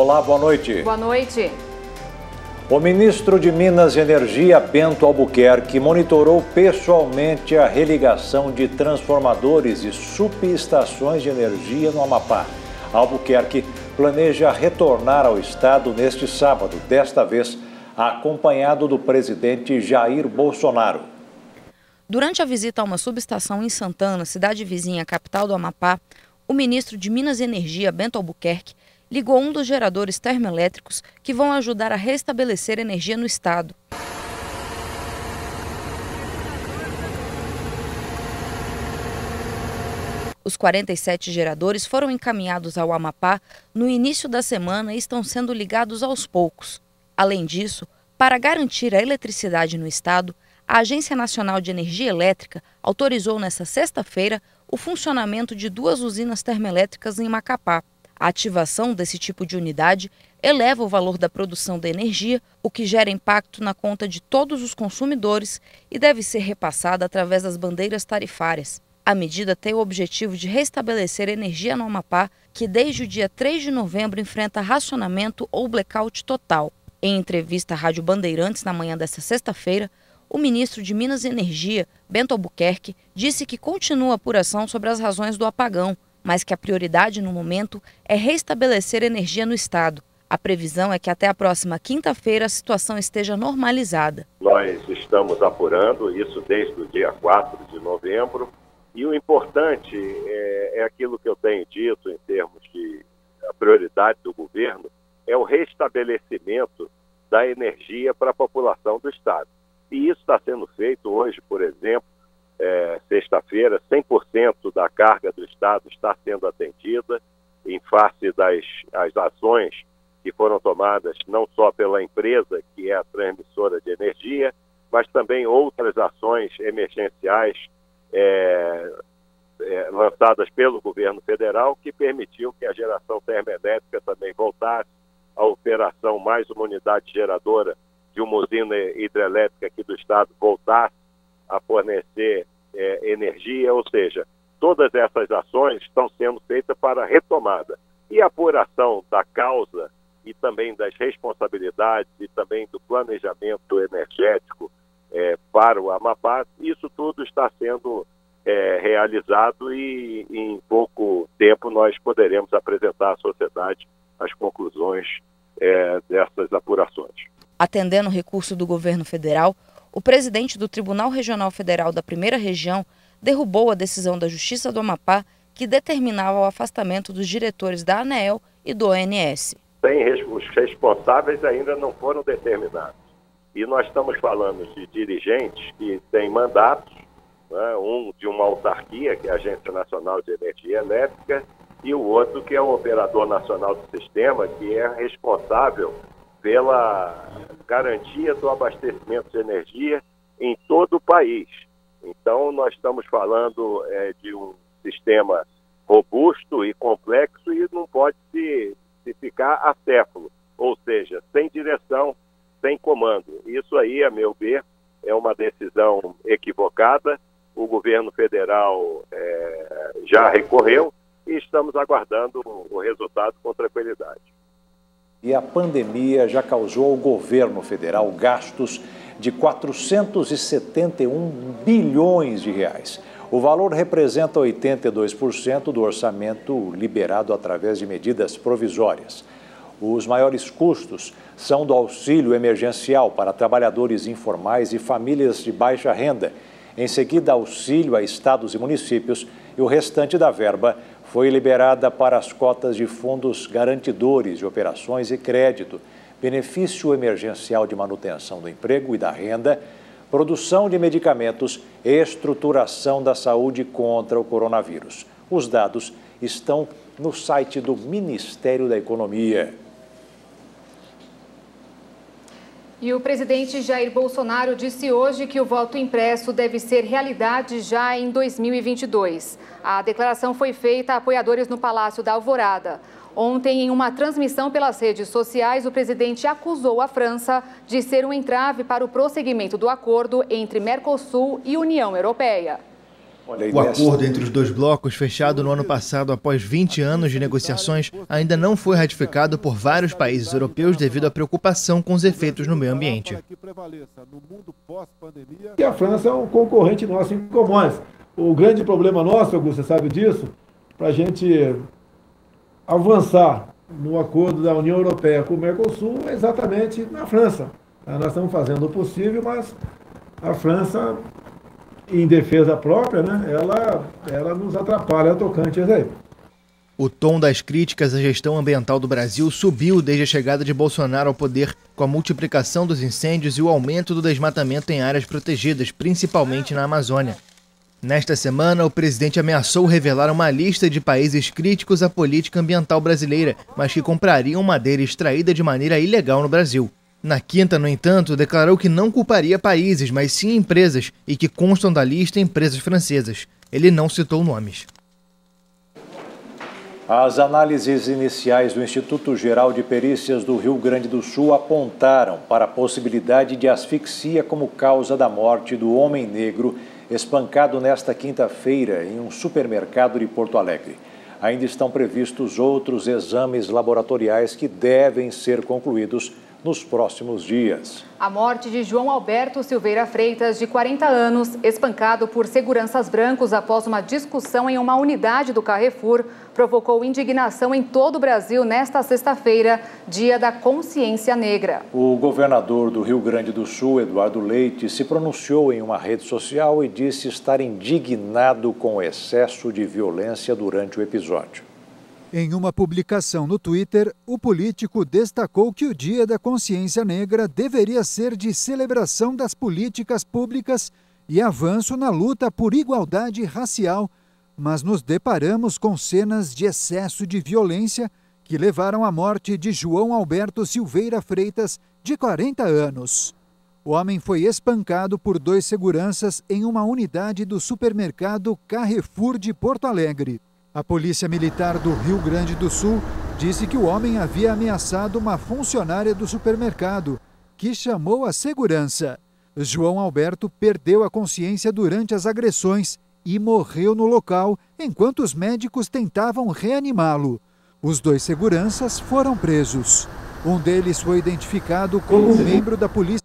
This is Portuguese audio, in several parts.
Olá, boa noite. Boa noite. O ministro de Minas e Energia, Bento Albuquerque, monitorou pessoalmente a religação de transformadores e subestações de energia no Amapá. Albuquerque planeja retornar ao estado neste sábado, desta vez acompanhado do presidente Jair Bolsonaro. Durante a visita a uma subestação em Santana, cidade vizinha à capital do Amapá, o ministro de Minas e Energia, Bento Albuquerque, ligou um dos geradores termoelétricos que vão ajudar a restabelecer energia no estado. Os 47 geradores foram encaminhados ao Amapá no início da semana e estão sendo ligados aos poucos. Além disso, para garantir a eletricidade no estado, a Agência Nacional de Energia Elétrica autorizou nesta sexta-feira o funcionamento de 2 usinas termoelétricas em Macapá. A ativação desse tipo de unidade eleva o valor da produção da energia, o que gera impacto na conta de todos os consumidores e deve ser repassada através das bandeiras tarifárias. A medida tem o objetivo de restabelecer energia no Amapá, que desde o dia 3 de novembro enfrenta racionamento ou blackout total. Em entrevista à Rádio Bandeirantes na manhã desta sexta-feira, o ministro de Minas e Energia, Bento Albuquerque, disse que continua a apuração sobre as razões do apagão, mas que a prioridade no momento é restabelecer energia no estado. A previsão é que até a próxima quinta-feira a situação esteja normalizada. Nós estamos apurando isso desde o dia 4 de novembro e o importante é aquilo que eu tenho dito em termos de a prioridade do governo, é o restabelecimento da energia para a população do estado. E isso está sendo feito hoje, por exemplo, sexta-feira, 100% da carga do estado está sendo atendida em face das ações que foram tomadas não só pela empresa, que é a transmissora de energia, mas também outras ações emergenciais lançadas pelo governo federal, que permitiu que a geração termoelétrica também voltasse à operação, mais uma unidade geradora de uma usina hidrelétrica aqui do estado voltasse a fornecer energia, ou seja, todas essas ações estão sendo feitas para a retomada. E a apuração da causa e também das responsabilidades e também do planejamento energético para o Amapá, isso tudo está sendo realizado e em pouco tempo nós poderemos apresentar à sociedade as conclusões dessas apurações. Atendendo o recurso do governo federal, o presidente do Tribunal Regional Federal da Primeira Região derrubou a decisão da Justiça do Amapá que determinava o afastamento dos diretores da ANEEL e do ONS. Os responsáveis ainda não foram determinados. E nós estamos falando de dirigentes que têm mandatos, né, um de uma autarquia, que é a Agência Nacional de Energia Elétrica, e o outro que é o Operador Nacional do Sistema, que é responsável pela garantia do abastecimento de energia em todo o país. Então, nós estamos falando de um sistema robusto e complexo e não pode se ficar acéfalo, ou seja, sem direção, sem comando. Isso aí, a meu ver, é uma decisão equivocada. O governo federal já recorreu e estamos aguardando o resultado com tranquilidade. E a pandemia já causou ao governo federal gastos de 471 bilhões de reais. O valor representa 82% do orçamento liberado através de medidas provisórias. Os maiores custos são do auxílio emergencial para trabalhadores informais e famílias de baixa renda. Em seguida, auxílio a estados e municípios, e o restante da verba foi liberada para as cotas de fundos garantidores de operações e crédito, benefício emergencial de manutenção do emprego e da renda, produção de medicamentos e estruturação da saúde contra o coronavírus. Os dados estão no site do Ministério da Economia. E o presidente Jair Bolsonaro disse hoje que o voto impresso deve ser realidade já em 2022. A declaração foi feita a apoiadores no Palácio da Alvorada. Ontem, em uma transmissão pelas redes sociais, o presidente acusou a França de ser um entrave para o prosseguimento do acordo entre Mercosul e União Europeia. O acordo entre os dois blocos, fechado no ano passado após 20 anos de negociações, ainda não foi ratificado por vários países europeus devido à preocupação com os efeitos no meio ambiente. E a França é um concorrente nosso em commodities. O grande problema nosso, Augusto, você sabe disso, para a gente avançar no acordo da União Europeia com o Mercosul é exatamente na França. Nós estamos fazendo o possível, mas a França, em defesa própria, né, ela nos atrapalha tocante a isso aí. O tom das críticas à gestão ambiental do Brasil subiu desde a chegada de Bolsonaro ao poder, com a multiplicação dos incêndios e o aumento do desmatamento em áreas protegidas, principalmente na Amazônia. Nesta semana, o presidente ameaçou revelar uma lista de países críticos à política ambiental brasileira, mas que comprariam madeira extraída de maneira ilegal no Brasil. Na quinta, no entanto, declarou que não culparia países, mas sim empresas, e que constam da lista empresas francesas. Ele não citou nomes. As análises iniciais do Instituto Geral de Perícias do Rio Grande do Sul apontaram para a possibilidade de asfixia como causa da morte do homem negro espancado nesta quinta-feira em um supermercado de Porto Alegre. Ainda estão previstos outros exames laboratoriais que devem ser concluídos nos próximos dias. A morte de João Alberto Silveira Freitas, de 40 anos, espancado por seguranças brancos após uma discussão em uma unidade do Carrefour, provocou indignação em todo o Brasil nesta sexta-feira, dia da Consciência Negra. O governador do Rio Grande do Sul, Eduardo Leite, se pronunciou em uma rede social e disse estar indignado com o excesso de violência durante o episódio. Em uma publicação no Twitter, o político destacou que o Dia da Consciência Negra deveria ser de celebração das políticas públicas e avanço na luta por igualdade racial, mas nos deparamos com cenas de excesso de violência que levaram à morte de João Alberto Silveira Freitas, de 40 anos. O homem foi espancado por 2 seguranças em uma unidade do supermercado Carrefour de Porto Alegre. A Polícia Militar do Rio Grande do Sul disse que o homem havia ameaçado uma funcionária do supermercado, que chamou a segurança. João Alberto perdeu a consciência durante as agressões e morreu no local, enquanto os médicos tentavam reanimá-lo. Os 2 seguranças foram presos. Um deles foi identificado como um membro da polícia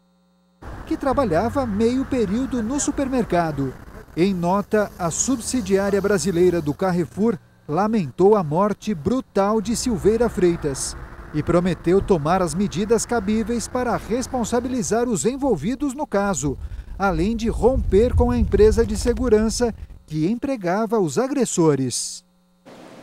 que trabalhava meio período no supermercado. Em nota, a subsidiária brasileira do Carrefour lamentou a morte brutal de Silveira Freitas e prometeu tomar as medidas cabíveis para responsabilizar os envolvidos no caso, além de romper com a empresa de segurança que empregava os agressores.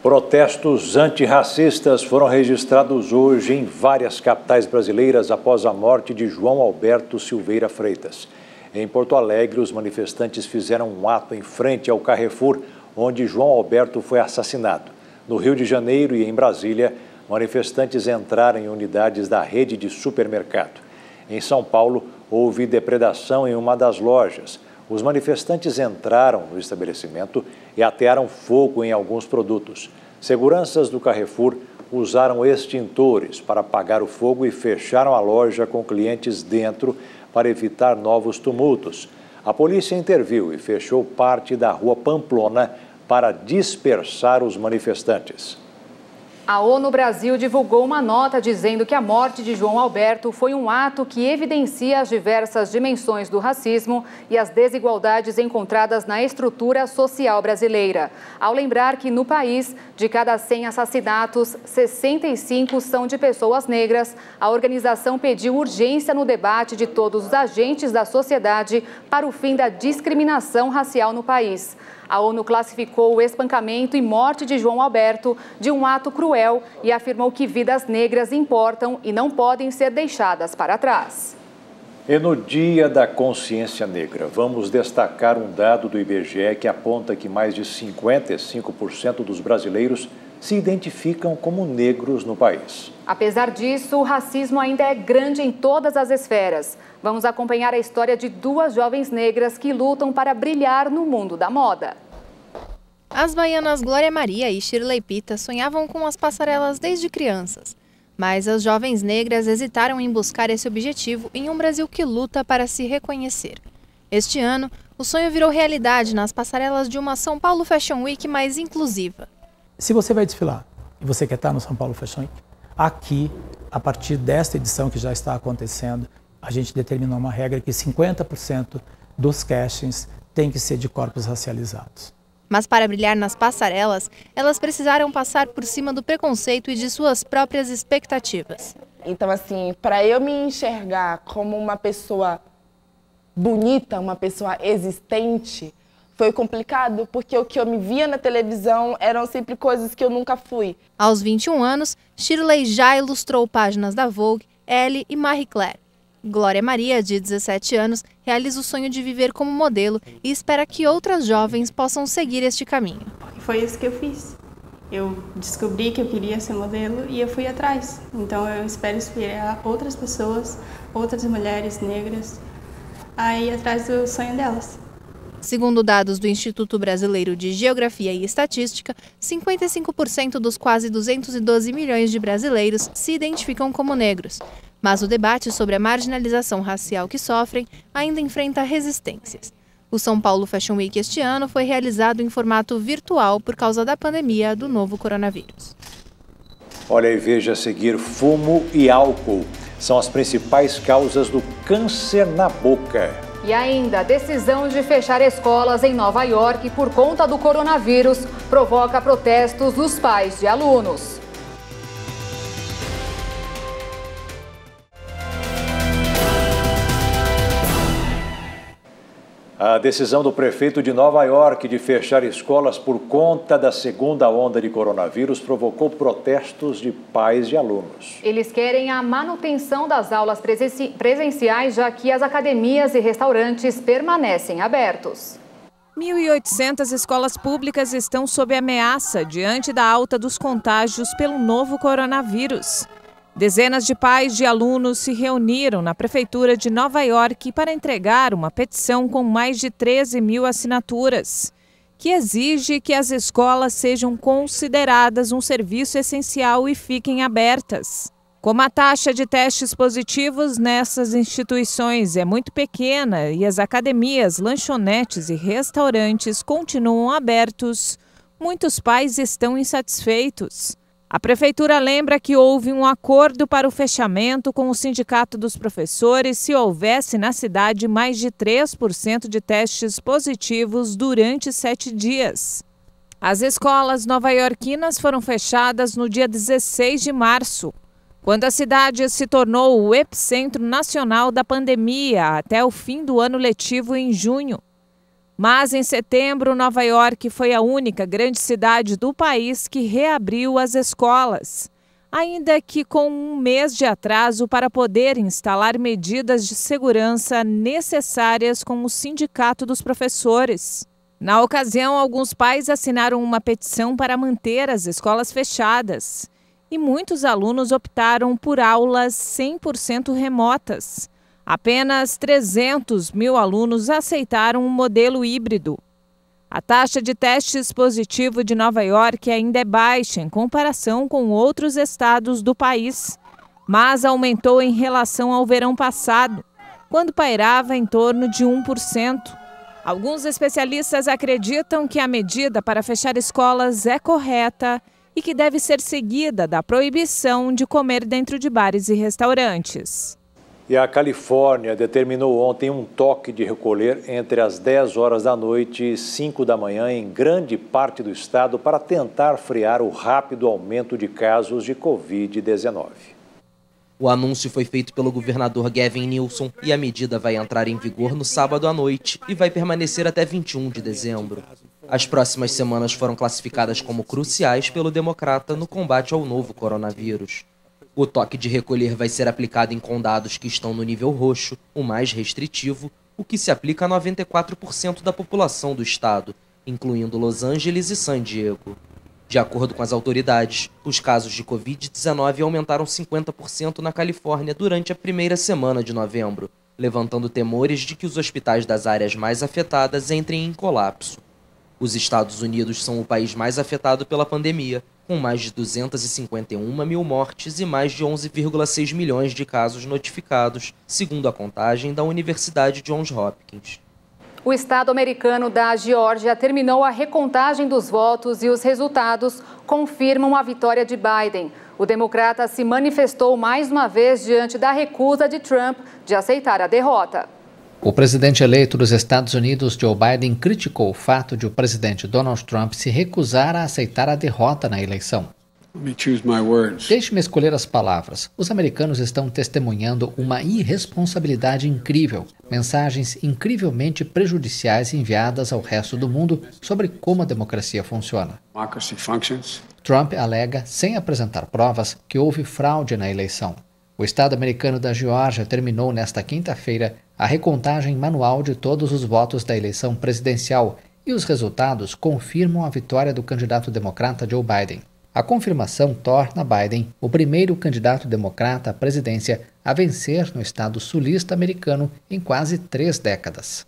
Protestos antirracistas foram registrados hoje em várias capitais brasileiras após a morte de João Alberto Silveira Freitas. Em Porto Alegre, os manifestantes fizeram um ato em frente ao Carrefour, onde João Alberto foi assassinado. No Rio de Janeiro e em Brasília, manifestantes entraram em unidades da rede de supermercado. Em São Paulo, houve depredação em uma das lojas. Os manifestantes entraram no estabelecimento e atearam fogo em alguns produtos. Seguranças do Carrefour usaram extintores para apagar o fogo e fecharam a loja com clientes dentro para evitar novos tumultos. A polícia interviu e fechou parte da rua Pamplona para dispersar os manifestantes. A ONU Brasil divulgou uma nota dizendo que a morte de João Alberto foi um ato que evidencia as diversas dimensões do racismo e as desigualdades encontradas na estrutura social brasileira. Ao lembrar que no país, de cada 100 assassinatos, 65 são de pessoas negras, a organização pediu urgência no debate de todos os agentes da sociedade para o fim da discriminação racial no país. A ONU classificou o espancamento e morte de João Alberto de um ato cruel e afirmou que vidas negras importam e não podem ser deixadas para trás. E no Dia da Consciência Negra, vamos destacar um dado do IBGE que aponta que mais de 55% dos brasileiros se identificam como negros no país. Apesar disso, o racismo ainda é grande em todas as esferas. Vamos acompanhar a história de 2 jovens negras que lutam para brilhar no mundo da moda. As baianas Glória Maria e Shirley Pita sonhavam com as passarelas desde crianças. Mas as jovens negras hesitaram em buscar esse objetivo em um Brasil que luta para se reconhecer. Este ano, o sonho virou realidade nas passarelas de uma São Paulo Fashion Week mais inclusiva. Se você vai desfilar e você quer estar no São Paulo Fashion Week, aqui, a partir desta edição que já está acontecendo, a gente determinou uma regra que 50% dos castings tem que ser de corpos racializados. Mas para brilhar nas passarelas, elas precisaram passar por cima do preconceito e de suas próprias expectativas. Então, assim, para eu me enxergar como uma pessoa bonita, uma pessoa existente, foi complicado, porque o que eu me via na televisão eram sempre coisas que eu nunca fui. Aos 21 anos, Shirley já ilustrou páginas da Vogue, Elle e Marie Claire. Glória Maria, de 17 anos, realiza o sonho de viver como modelo e espera que outras jovens possam seguir este caminho. Foi isso que eu fiz. Eu descobri que eu queria ser modelo e eu fui atrás. Então eu espero inspirar outras pessoas, outras mulheres negras, a ir atrás do sonho delas. Segundo dados do Instituto Brasileiro de Geografia e Estatística, 55% dos quase 212 milhões de brasileiros se identificam como negros. Mas o debate sobre a marginalização racial que sofrem ainda enfrenta resistências. O São Paulo Fashion Week este ano foi realizado em formato virtual por causa da pandemia do novo coronavírus. Olha e veja a seguir: fumo e álcool são as principais causas do câncer na boca. E ainda, a decisão de fechar escolas em Nova York por conta do coronavírus provoca protestos dos pais de alunos. A decisão do prefeito de Nova York de fechar escolas por conta da segunda onda de coronavírus provocou protestos de pais de alunos. Eles querem a manutenção das aulas presenciais, já que as academias e restaurantes permanecem abertos. 1.800 escolas públicas estão sob ameaça diante da alta dos contágios pelo novo coronavírus. Dezenas de pais de alunos se reuniram na Prefeitura de Nova York para entregar uma petição com mais de 13 mil assinaturas, que exige que as escolas sejam consideradas um serviço essencial e fiquem abertas. Como a taxa de testes positivos nessas instituições é muito pequena e as academias, lanchonetes e restaurantes continuam abertos, muitos pais estão insatisfeitos. A Prefeitura lembra que houve um acordo para o fechamento com o Sindicato dos Professores se houvesse na cidade mais de 3% de testes positivos durante 7 dias. As escolas nova-iorquinas foram fechadas no dia 16 de março, quando a cidade se tornou o epicentro nacional da pandemia até o fim do ano letivo em junho. Mas em setembro, Nova York foi a única grande cidade do país que reabriu as escolas, ainda que com um mês de atraso para poder instalar medidas de segurança necessárias com o Sindicato dos Professores. Na ocasião, alguns pais assinaram uma petição para manter as escolas fechadas e muitos alunos optaram por aulas 100% remotas. Apenas 300 mil alunos aceitaram um modelo híbrido. A taxa de testes positivo de Nova York ainda é baixa em comparação com outros estados do país, mas aumentou em relação ao verão passado, quando pairava em torno de 1%. Alguns especialistas acreditam que a medida para fechar escolas é correta e que deve ser seguida da proibição de comer dentro de bares e restaurantes. E a Califórnia determinou ontem um toque de recolher entre as 10 horas da noite e 5 da manhã em grande parte do estado para tentar frear o rápido aumento de casos de Covid-19. O anúncio foi feito pelo governador Gavin Newsom e a medida vai entrar em vigor no sábado à noite e vai permanecer até 21 de dezembro. As próximas semanas foram classificadas como cruciais pelo democrata no combate ao novo coronavírus. O toque de recolher vai ser aplicado em condados que estão no nível roxo, o mais restritivo, o que se aplica a 94% da população do estado, incluindo Los Angeles e San Diego. De acordo com as autoridades, os casos de Covid-19 aumentaram 50% na Califórnia durante a primeira semana de novembro, levantando temores de que os hospitais das áreas mais afetadas entrem em colapso. Os Estados Unidos são o país mais afetado pela pandemia, com mais de 251 mil mortes e mais de 11,6 milhões de casos notificados, segundo a contagem da Universidade Johns Hopkins. O estado americano da Geórgia terminou a recontagem dos votos e os resultados confirmam a vitória de Biden. O democrata se manifestou mais uma vez diante da recusa de Trump de aceitar a derrota. O presidente eleito dos Estados Unidos, Joe Biden, criticou o fato de o presidente Donald Trump se recusar a aceitar a derrota na eleição. Deixe-me escolher as palavras. Os americanos estão testemunhando uma irresponsabilidade incrível. Mensagens incrivelmente prejudiciais enviadas ao resto do mundo sobre como a democracia funciona. Trump alega, sem apresentar provas, que houve fraude na eleição. O estado americano da Geórgia terminou nesta quinta-feira a recontagem manual de todos os votos da eleição presidencial e os resultados confirmam a vitória do candidato democrata Joe Biden. A confirmação torna Biden o primeiro candidato democrata à presidência a vencer no estado sulista americano em quase 3 décadas.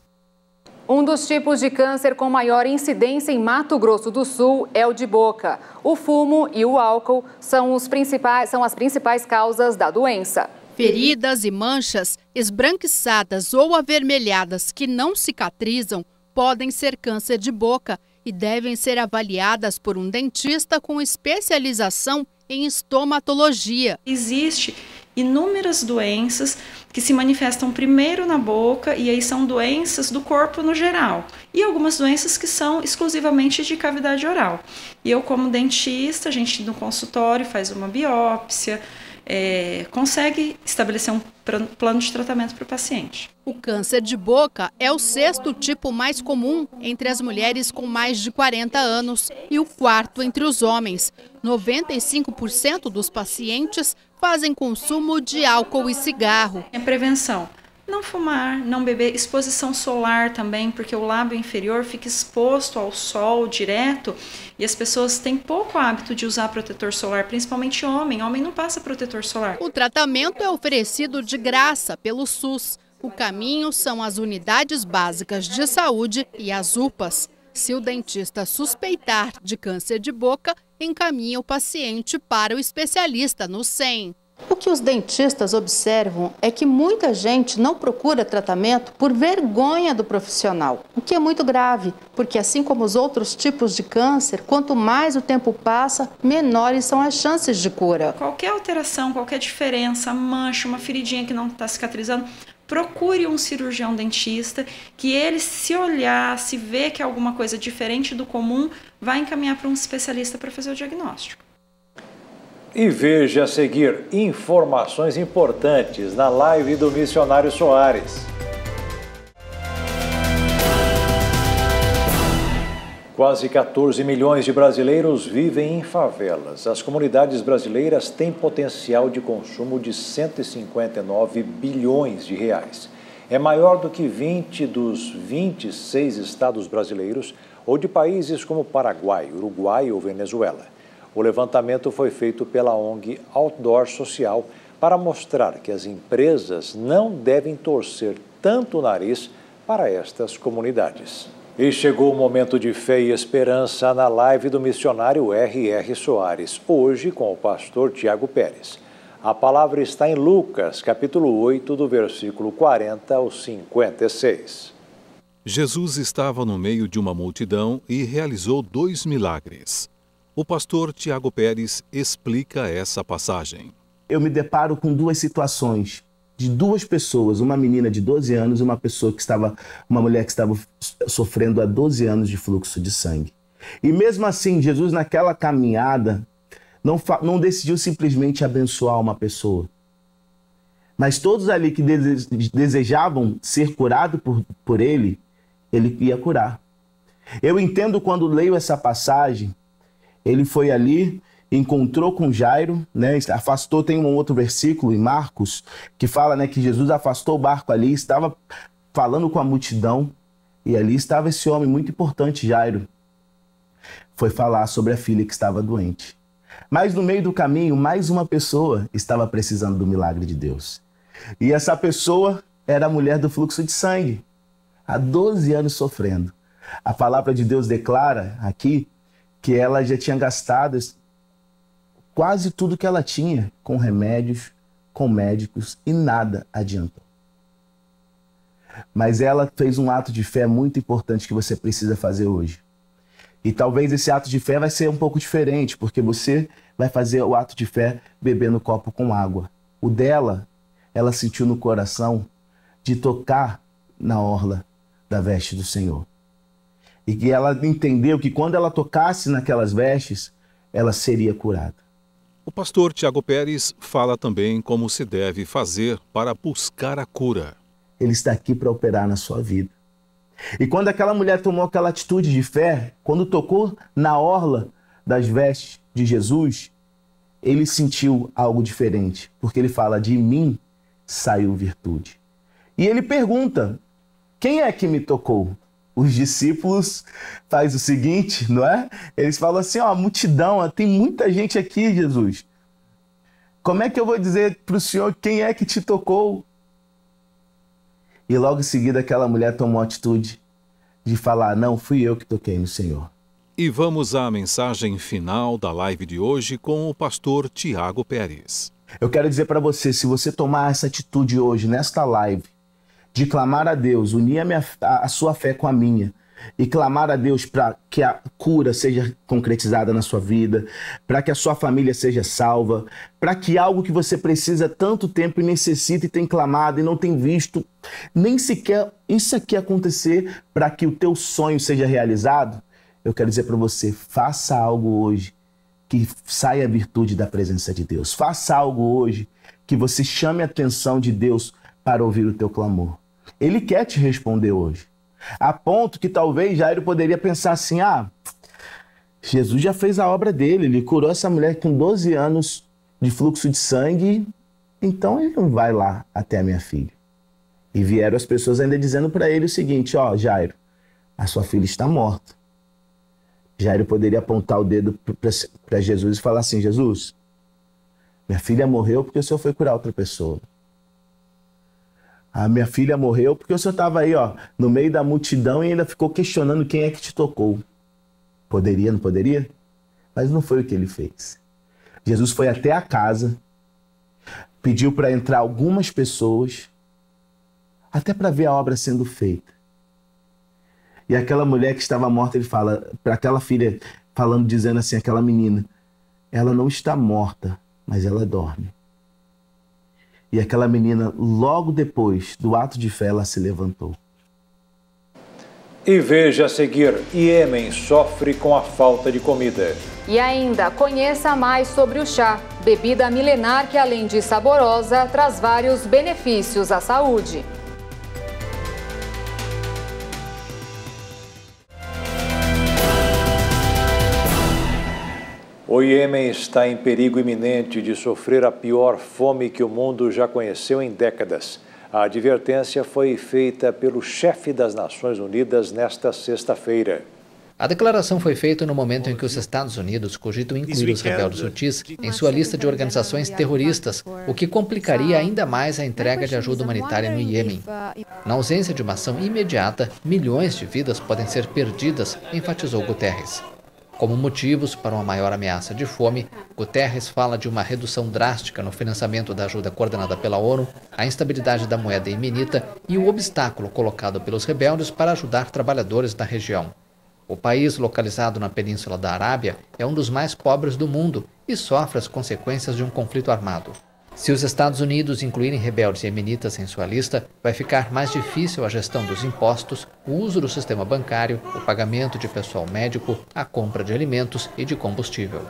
Um dos tipos de câncer com maior incidência em Mato Grosso do Sul é o de boca. O fumo e o álcool são as principais causas da doença. Feridas e manchas esbranquiçadas ou avermelhadas que não cicatrizam podem ser câncer de boca e devem ser avaliadas por um dentista com especialização em estomatologia. Existem inúmeras doenças que se manifestam primeiro na boca e aí são doenças do corpo no geral. E algumas doenças que são exclusivamente de cavidade oral. E eu, como dentista, a gente no consultório faz uma biópsia, consegue estabelecer um plano de tratamento para o paciente. O câncer de boca é o 6º tipo mais comum entre as mulheres com mais de 40 anos e o 4º entre os homens. 95% dos pacientes fazem consumo de álcool e cigarro. É prevenção. Não fumar, não beber, exposição solar também, porque o lábio inferior fica exposto ao sol direto e as pessoas têm pouco hábito de usar protetor solar, principalmente homem. Homem não passa protetor solar. O tratamento é oferecido de graça pelo SUS. O caminho são as unidades básicas de saúde e as UPAs. Se o dentista suspeitar de câncer de boca, encaminha o paciente para o especialista no SEM. O que os dentistas observam é que muita gente não procura tratamento por vergonha do profissional, o que é muito grave, porque assim como os outros tipos de câncer, quanto mais o tempo passa, menores são as chances de cura. Qualquer alteração, qualquer diferença, mancha, uma feridinha que não está cicatrizando, procure um cirurgião dentista, que ele, se olhar, se ver que é alguma coisa diferente do comum, vai encaminhar para um especialista para fazer o diagnóstico. E veja a seguir informações importantes na live do Missionário Soares. Quase 14 milhões de brasileiros vivem em favelas. As comunidades brasileiras têm potencial de consumo de 159 bilhões de reais. É maior do que 20 dos 26 estados brasileiros ou de países como Paraguai, Uruguai ou Venezuela. O levantamento foi feito pela ONG Outdoor Social para mostrar que as empresas não devem torcer tanto o nariz para estas comunidades. E chegou o momento de fé e esperança na live do missionário R.R. Soares, hoje com o pastor Tiago Pérez. A palavra está em Lucas, capítulo 8, do versículo 40 ao 56. Jesus estava no meio de uma multidão e realizou 2 milagres. O pastor Tiago Pérez explica essa passagem. Eu me deparo com 2 situações de 2 pessoas, uma menina de 12 anos e uma mulher que estava sofrendo há 12 anos de fluxo de sangue. E mesmo assim, Jesus naquela caminhada não decidiu simplesmente abençoar uma pessoa. Mas todos ali que desejavam ser curados por ele ia curar. Eu entendo quando leio essa passagem. Ele foi ali, encontrou com Jairo, né? Afastou, tem um outro versículo em Marcos, que fala, né, que Jesus afastou o barco ali, estava falando com a multidão, e ali estava esse homem muito importante, Jairo. Foi falar sobre a filha que estava doente. Mas no meio do caminho, mais uma pessoa estava precisando do milagre de Deus. E essa pessoa era a mulher do fluxo de sangue, há 12 anos sofrendo. A palavra de Deus declara aqui que ela já tinha gastado quase tudo que ela tinha com remédios, com médicos, e nada adiantou. mas ela fez um ato de fé muito importante que você precisa fazer hoje. E talvez esse ato de fé vai ser um pouco diferente, porque você vai fazer o ato de fé bebendo copo com água. O dela, ela sentiu no coração de tocar na orla da veste do Senhor. E que ela entendeu que quando ela tocasse naquelas vestes, ela seria curada. O pastor Tiago Pérez fala também como se deve fazer para buscar a cura. Ele está aqui para operar na sua vida. E quando aquela mulher tomou aquela atitude de fé, quando tocou na orla das vestes de Jesus, ele sentiu algo diferente, porque ele fala: de mim saiu virtude. E ele pergunta: quem é que me tocou? Os discípulos fazem o seguinte, não é? Eles falam assim: ó, a multidão, tem muita gente aqui, Jesus. Como é que eu vou dizer para o Senhor quem é que te tocou? E logo em seguida aquela mulher tomou a atitude de falar: não, fui eu que toquei no Senhor. E vamos à mensagem final da live de hoje com o pastor Tiago Pérez. Eu quero dizer para você, se você tomar essa atitude hoje, nesta live, de clamar a Deus, unir a sua fé com a minha, e clamar a Deus para que a cura seja concretizada na sua vida, para que a sua família seja salva, para que algo que você precisa há tanto tempo e necessita e tem clamado e não tem visto, nem sequer isso aqui acontecer, para que o teu sonho seja realizado, eu quero dizer para você, faça algo hoje que saia a virtude da presença de Deus. Faça algo hoje que você chame a atenção de Deus para ouvir o teu clamor. Ele quer te responder hoje. A ponto que talvez Jairo poderia pensar assim: ah, Jesus já fez a obra dele, ele curou essa mulher com 12 anos de fluxo de sangue, então ele não vai lá até a minha filha. E vieram as pessoas ainda dizendo para ele o seguinte: ó, Jairo, a sua filha está morta. Jairo poderia apontar o dedo para Jesus e falar assim: Jesus, minha filha morreu porque o Senhor foi curar outra pessoa. A minha filha morreu porque o Senhor estava aí, ó, no meio da multidão e ainda ficou questionando quem é que te tocou. Poderia, não poderia? Mas não foi o que ele fez. Jesus foi até a casa, pediu para entrar algumas pessoas, até para ver a obra sendo feita. E aquela mulher que estava morta, ele fala, para aquela filha, falando, dizendo assim, aquela menina, ela não está morta, mas ela dorme. E aquela menina, logo depois do ato de fé, ela se levantou. E veja a seguir, Iêmen sofre com a falta de comida. E ainda, conheça mais sobre o chá, bebida milenar que, além de saborosa, traz vários benefícios à saúde. O Iêmen está em perigo iminente de sofrer a pior fome que o mundo já conheceu em décadas. A advertência foi feita pelo chefe das Nações Unidas nesta sexta-feira. A declaração foi feita no momento em que os Estados Unidos cogitam incluir os rebeldes Houthis em sua lista de organizações terroristas, o que complicaria ainda mais a entrega de ajuda humanitária no Iêmen. Na ausência de uma ação imediata, milhões de vidas podem ser perdidas, enfatizou Guterres. Como motivos para uma maior ameaça de fome, Guterres fala de uma redução drástica no financiamento da ajuda coordenada pela ONU, a instabilidade da moeda iemenita e o obstáculo colocado pelos rebeldes para ajudar trabalhadores da região. O país, localizado na Península da Arábia, é um dos mais pobres do mundo e sofre as consequências de um conflito armado. Se os Estados Unidos incluírem rebeldes iemenitas em sua lista, vai ficar mais difícil a gestão dos impostos, o uso do sistema bancário, o pagamento de pessoal médico, a compra de alimentos e de combustível.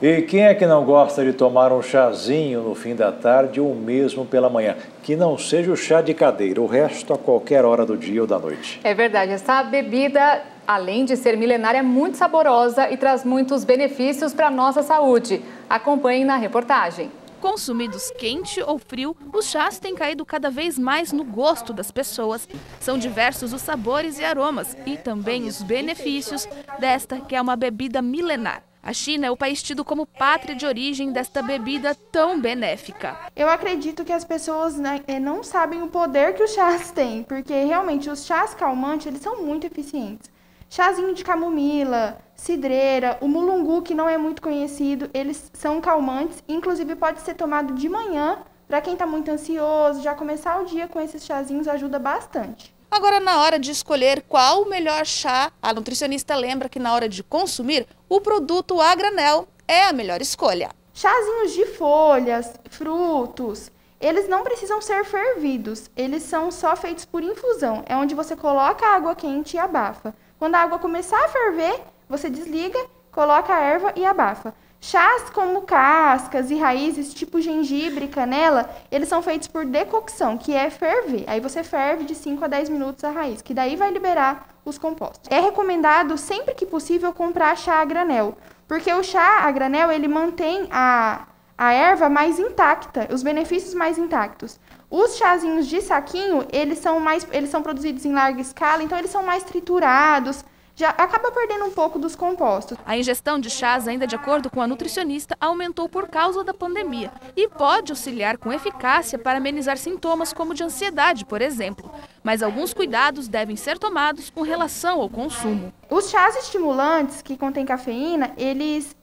E quem é que não gosta de tomar um chazinho no fim da tarde ou mesmo pela manhã? Que não seja o chá de cadeira, o resto a qualquer hora do dia ou da noite. É verdade, essa bebida, além de ser milenária, é muito saborosa e traz muitos benefícios para a nossa saúde. Acompanhe na reportagem. Consumidos quente ou frio, os chás têm caído cada vez mais no gosto das pessoas. São diversos os sabores e aromas e também os benefícios desta que é uma bebida milenar. A China é o país tido como pátria de origem desta bebida tão benéfica. Eu acredito que as pessoas não sabem o poder que os chás têm, porque realmente os chás calmantes eles são muito eficientes. Chazinho de camomila, cidreira, o mulungu, que não é muito conhecido, eles são calmantes, inclusive pode ser tomado de manhã Para quem está muito ansioso, já começar o dia com esses chazinhos ajuda bastante. Agora, na hora de escolher qual o melhor chá, a nutricionista lembra que na hora de consumir, o produto a granel é a melhor escolha. Chazinhos de folhas, frutos, eles não precisam ser fervidos, eles são só feitos por infusão. É onde você coloca a água quente e abafa. Quando a água começar a ferver, você desliga, coloca a erva e abafa. Chás como cascas e raízes, tipo gengibre e canela, eles são feitos por decocção, que é ferver. Aí você ferve de 5 a 10 minutos a raiz, que daí vai liberar os compostos. É recomendado, sempre que possível, comprar chá a granel, porque o chá a granel, ele mantém a erva mais intacta, os benefícios mais intactos. Os chazinhos de saquinho, eles são produzidos em larga escala, então eles são mais triturados, já acaba perdendo um pouco dos compostos. A ingestão de chás, ainda de acordo com a nutricionista, aumentou por causa da pandemia e pode auxiliar com eficácia para amenizar sintomas como de ansiedade, por exemplo. Mas alguns cuidados devem ser tomados com relação ao consumo. Os chás estimulantes que contêm cafeína, eles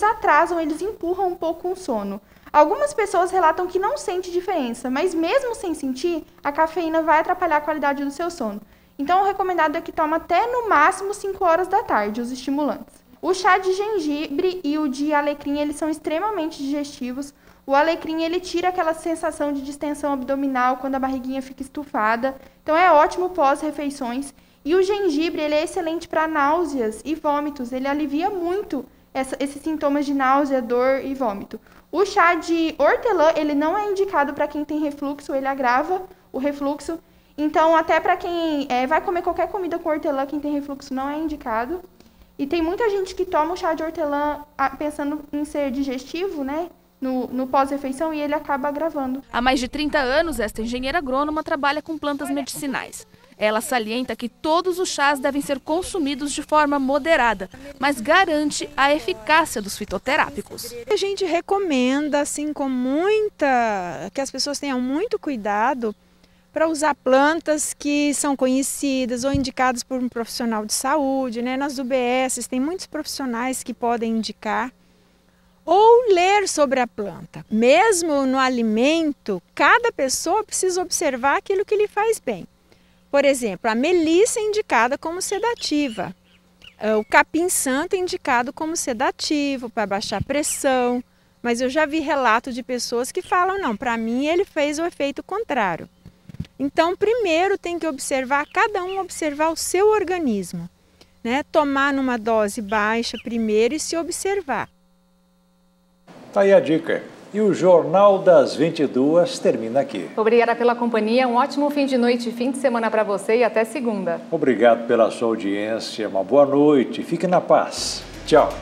atrasam, eles empurram um pouco o sono. Algumas pessoas relatam que não sente diferença, mas mesmo sem sentir, a cafeína vai atrapalhar a qualidade do seu sono. Então, o recomendado é que tome até no máximo 5 horas da tarde os estimulantes. O chá de gengibre e o de alecrim, eles são extremamente digestivos. O alecrim, ele tira aquela sensação de distensão abdominal quando a barriguinha fica estufada. Então, é ótimo pós-refeições. E o gengibre, ele é excelente para náuseas e vômitos. Ele alivia muito esses sintomas de náusea, dor e vômito. O chá de hortelã, ele não é indicado para quem tem refluxo, ele agrava o refluxo. Então, até para quem vai comer qualquer comida com hortelã, quem tem refluxo não é indicado. E tem muita gente que toma o chá de hortelã pensando em ser digestivo, né? No pós-refeição, e ele acaba agravando. Há mais de 30 anos, esta engenheira agrônoma trabalha com plantas medicinais. Ela salienta que todos os chás devem ser consumidos de forma moderada, mas garante a eficácia dos fitoterápicos. A gente recomenda, assim, que as pessoas tenham muito cuidado para usar plantas que são conhecidas ou indicadas por um profissional de saúde, né? Nas UBSs tem muitos profissionais que podem indicar, ou ler sobre a planta. Mesmo no alimento, cada pessoa precisa observar aquilo que lhe faz bem. Por exemplo, a melissa é indicada como sedativa, o capim-santo é indicado como sedativo para baixar a pressão, mas eu já vi relato de pessoas que falam, não, para mim ele fez o efeito contrário. Então, primeiro tem que observar, cada um observar o seu organismo, né? Tomar numa dose baixa primeiro e se observar. Tá aí a dica. E o Jornal das 22 termina aqui. Obrigada pela companhia, um ótimo fim de noite e fim de semana para você e até segunda. Obrigado pela sua audiência, uma boa noite, fique na paz. Tchau.